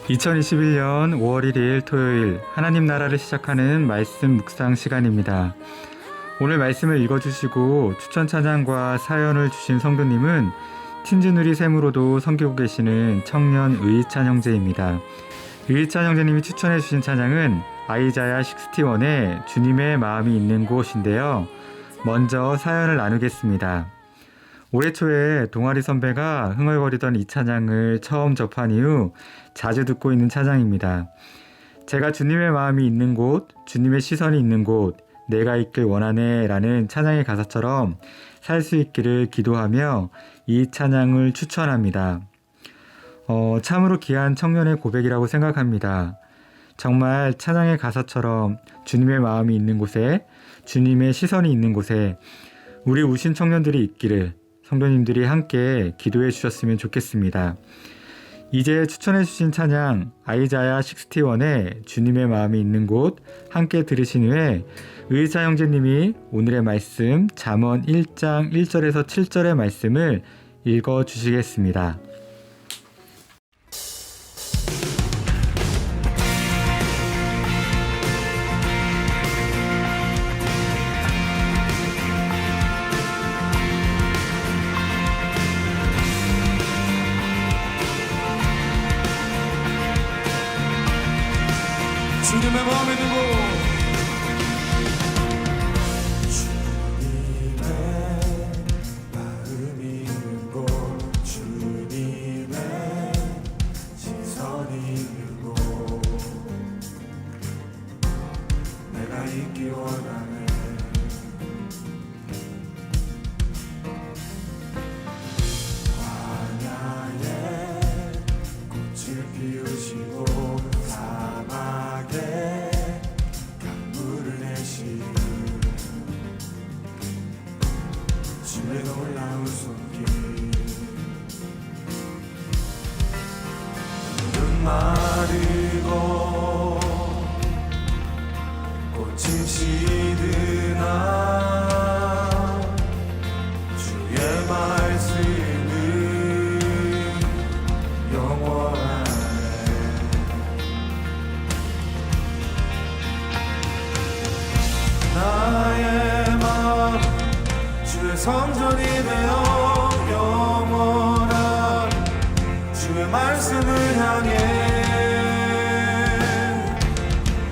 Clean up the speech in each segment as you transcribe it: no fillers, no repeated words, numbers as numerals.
2021년 5월 1일 토요일 하나님 나라를 시작하는 말씀 묵상 시간입니다. 오늘 말씀을 읽어주시고 추천 찬양과 사연을 주신 성도님은 틴즈누리 샘으로도 섬기고 계시는 청년 의찬 형제입니다. 의찬 형제님이 추천해 주신 찬양은 아이자야 61의 주님의 마음이 있는 곳인데요. 먼저 사연을 나누겠습니다. 올해 초에 동아리 선배가 흥얼거리던 이 찬양을 처음 접한 이후 자주 듣고 있는 찬양입니다. 제가 주님의 마음이 있는 곳, 주님의 시선이 있는 곳, 내가 있길 원하네 라는 찬양의 가사처럼 살 수 있기를 기도하며 이 찬양을 추천합니다. 참으로 귀한 청년의 고백이라고 생각합니다. 정말 찬양의 가사처럼 주님의 마음이 있는 곳에, 주님의 시선이 있는 곳에 우리 우신 청년들이 있기를 성도님들이 함께 기도해 주셨으면 좋겠습니다. 이제 추천해 주신 찬양 아이자야 61의 주님의 마음이 있는 곳 함께 들으신 후에 의자 형제님이 오늘의 말씀 잠언 1장 1절에서 7절의 말씀을 읽어 주시겠습니다. 주님의 마음이 있는 곳, 주님의 마음이 있는 곳, 주님의 시선이 있는 곳, 내가 있기 원하네. 광야에 꽃을 피우시고 사막에 강물을 내시는 주의 놀라운 손길, 물은 마르고 꽃은 시드나 주의 말씀은 영원하네. 나의 마음 주의 성전이 되어 영원한 주의 말씀을 향해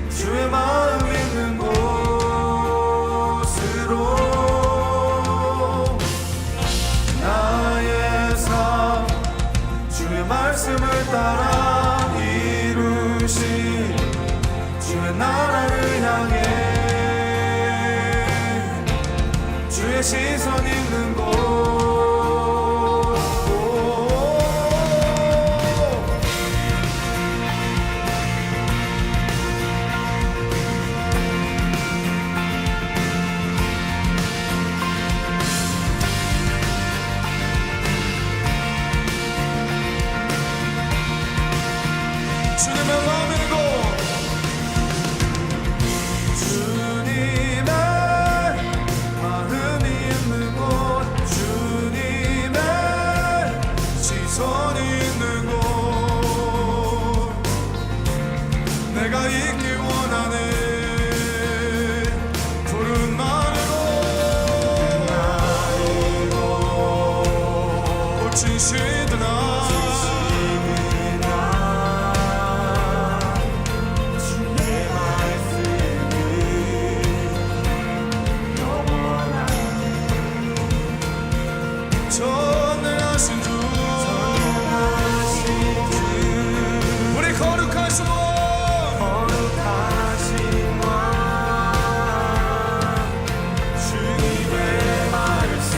주의 마음 있는 곳으로 나의 삶 주의 말씀을 따라 이루신 주의 나라를 향해 주의 시선 있는 곳, 주님의 마음이 있는 곳, 주님의 마음이 있는 곳, 주님의 시선이 있는 곳, 내가 있기 원하네. 푸른 마르고 꽃이 시드나 전능하신 주, 우리 거룩하신 왕, 주님의 말씀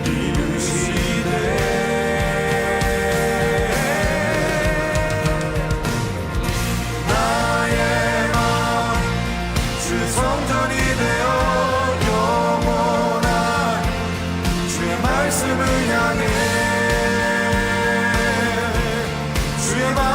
이루시네. 나의 마음 주 성전이 되어 말씀을 향해 주의 마음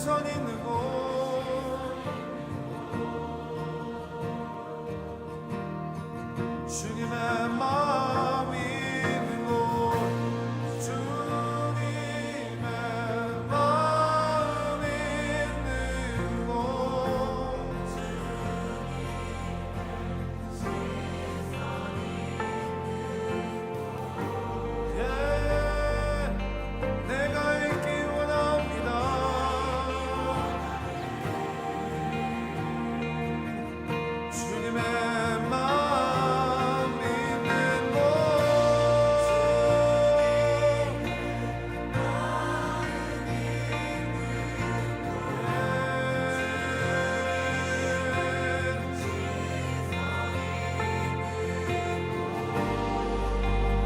시선 있는 곳 주님의 마음 있는 곳 주님의 마음 있는 곳 내가 있기 원합니다. 주님의 마음 있는 곳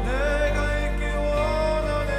내가 있기 원하네.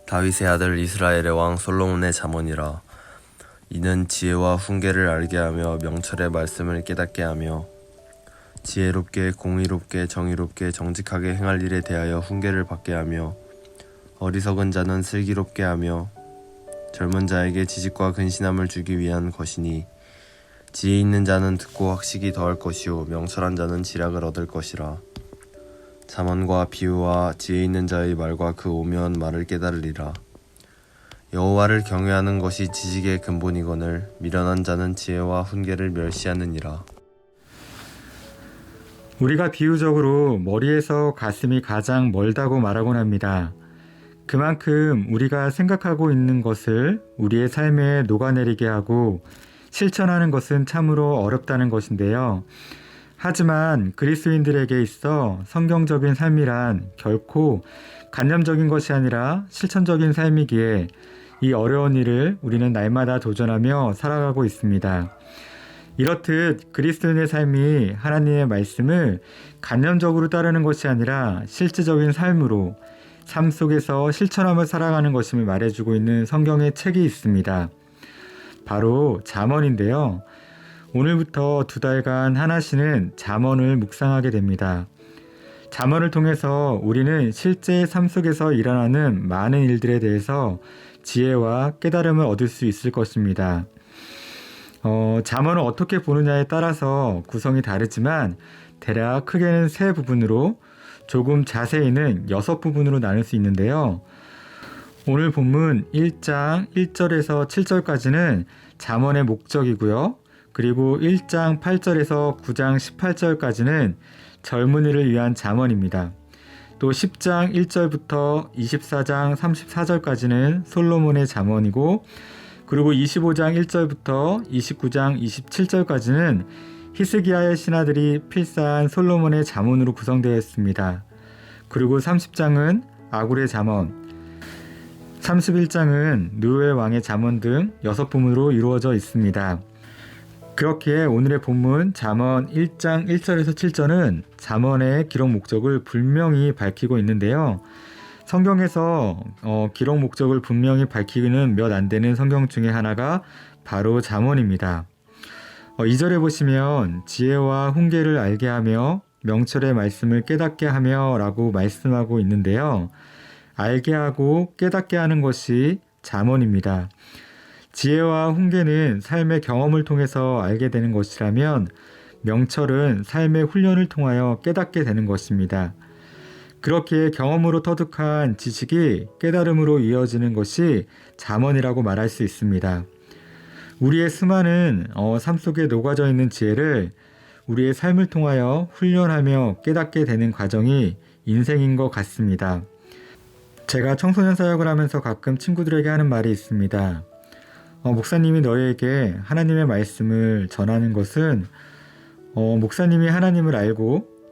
다윗의 아들 이스라엘의 왕 솔로몬의 잠언이라. 이는 지혜와 훈계를 알게 하며 명철의 말씀을 깨닫게 하며 지혜롭게 공의롭게 정의롭게 정직하게 행할 일에 대하여 훈계를 받게 하며 어리석은 자는 슬기롭게 하며 젊은 자에게 지식과 근신함을 주기 위한 것이니 지혜 있는 자는 듣고 학식이 더할 것이요 명철한 자는 지략을 얻을 것이라. 잠언과 비유와 지혜 있는 자의 말과 그 오묘한 말을 깨달으리라. 여호와를 경외하는 것이 지식의 근본이거늘 미련한 자는 지혜와 훈계를 멸시하느니라. 우리가 비유적으로 머리에서 가슴이 가장 멀다고 말하곤 합니다. 그만큼 우리가 생각하고 있는 것을 우리의 삶에 녹아내리게 하고 실천하는 것은 참으로 어렵다는 것인데요. 하지만 그리스도인들에게 있어 성경적인 삶이란 결코 관념적인 것이 아니라 실천적인 삶이기에 이 어려운 일을 우리는 날마다 도전하며 살아가고 있습니다. 이렇듯 그리스도인의 삶이 하나님의 말씀을 관념적으로 따르는 것이 아니라 실제적인 삶으로 삶 속에서 실천하며 살아가는 것임을 말해주고 있는 성경의 책이 있습니다. 바로 잠언인데요. 오늘부터 2달간 하나씩은 잠언을 묵상하게 됩니다. 잠언을 통해서 우리는 실제 삶 속에서 일어나는 많은 일들에 대해서 지혜와 깨달음을 얻을 수 있을 것입니다. 잠언을 어떻게 보느냐에 따라서 구성이 다르지만 대략 크게는 3부분으로 조금 자세히는 6부분으로 나눌 수 있는데요. 오늘 본문 1장 1절에서 7절까지는 잠언의 목적이고요. 그리고 1장 8절에서 9장 18절까지는 젊은이를 위한 잠언입니다. 또 10장 1절부터 24장 34절까지는 솔로몬의 잠언이고, 그리고 25장 1절부터 29장 27절까지는 히스기야의 신하들이 필사한 솔로몬의 잠언으로 구성되어 있습니다. 그리고 30장은 아굴의 잠언, 31장은 느웨 왕의 잠언 등 6부문으로 이루어져 있습니다. 그렇기에 오늘의 본문 잠언 1장 1절에서 7절은 잠언의 기록 목적을 분명히 밝히고 있는데요. 성경에서 기록 목적을 분명히 밝히기는 몇 안 되는 성경 중에 하나가 바로 잠언입니다. 2절에 보시면 지혜와 훈계를 알게 하며 명철의 말씀을 깨닫게 하며 라고 말씀하고 있는데요. 알게 하고 깨닫게 하는 것이 잠언입니다. 지혜와 훈계는 삶의 경험을 통해서 알게 되는 것이라면 명철은 삶의 훈련을 통하여 깨닫게 되는 것입니다. 그렇게 경험으로 터득한 지식이 깨달음으로 이어지는 것이 잠언이라고 말할 수 있습니다. 우리의 수많은 삶 속에 녹아져 있는 지혜를 우리의 삶을 통하여 훈련하며 깨닫게 되는 과정이 인생인 것 같습니다. 제가 청소년 사역을 하면서 가끔 친구들에게 하는 말이 있습니다. 목사님이 너희에게 하나님의 말씀을 전하는 것은 목사님이 하나님을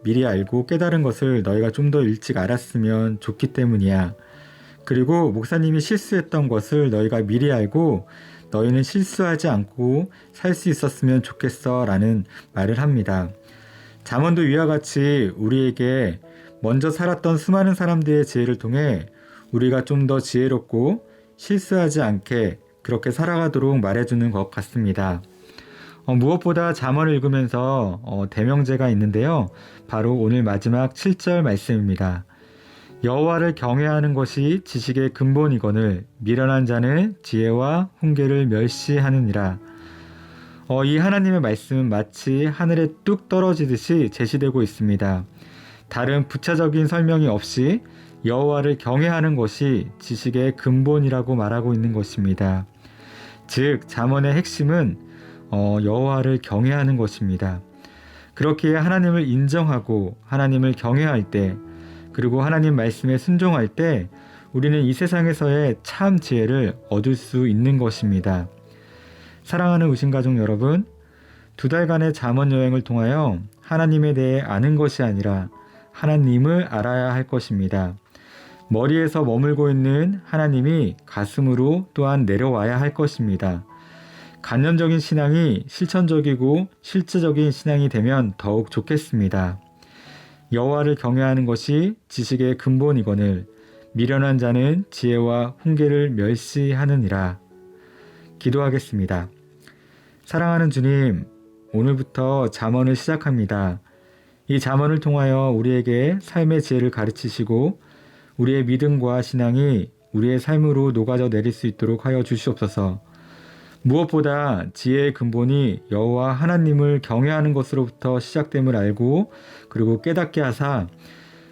미리 알고 깨달은 것을 너희가 좀 더 일찍 알았으면 좋기 때문이야. 그리고 목사님이 실수했던 것을 너희가 미리 알고 너희는 실수하지 않고 살 수 있었으면 좋겠어 라는 말을 합니다. 잠언도 이와 같이 우리에게 먼저 살았던 수많은 사람들의 지혜를 통해 우리가 좀 더 지혜롭고 실수하지 않게 그렇게 살아가도록 말해주는 것 같습니다. 무엇보다 잠언을 읽으면서 대명제가 있는데요. 바로 오늘 마지막 7절 말씀입니다. 여호와를 경외하는 것이 지식의 근본이거늘 미련한 자는 지혜와 훈계를 멸시하느니라. 이 하나님의 말씀은 마치 하늘에 뚝 떨어지듯이 제시되고 있습니다. 다른 부차적인 설명이 없이 여호와를 경외하는 것이 지식의 근본이라고 말하고 있는 것입니다. 즉 잠언의 핵심은 여호와를 경외하는 것입니다. 그렇기에 하나님을 인정하고 하나님을 경외할 때 그리고 하나님 말씀에 순종할 때 우리는 이 세상에서의 참 지혜를 얻을 수 있는 것입니다. 사랑하는 우신가족 여러분, 2달간의 잠언 여행을 통하여 하나님에 대해 아는 것이 아니라 하나님을 알아야 할 것입니다. 머리에서 머물고 있는 하나님이 가슴으로 또한 내려와야 할 것입니다. 관념적인 신앙이 실천적이고 실제적인 신앙이 되면 더욱 좋겠습니다. 여호와를 경외하는 것이 지식의 근본이거늘 미련한 자는 지혜와 훈계를 멸시하느니라. 기도하겠습니다. 사랑하는 주님, 오늘부터 잠언을 시작합니다. 이 잠언을 통하여 우리에게 삶의 지혜를 가르치시고 우리의 믿음과 신앙이 우리의 삶으로 녹아져 내릴 수 있도록 하여 주시옵소서. 무엇보다 지혜의 근본이 여호와 하나님을 경외하는 것으로부터 시작됨을 알고 그리고 깨닫게 하사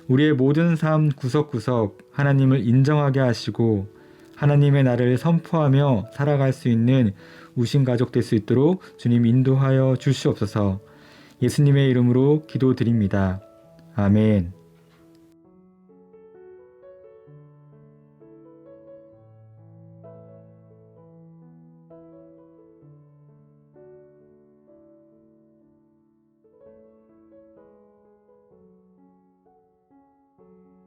우리의 모든 삶 구석구석 하나님을 인정하게 하시고 하나님의 나라를 선포하며 살아갈 수 있는 우신 가족 될 수 있도록 주님 인도하여 주시옵소서. 예수님의 이름으로 기도드립니다. 아멘.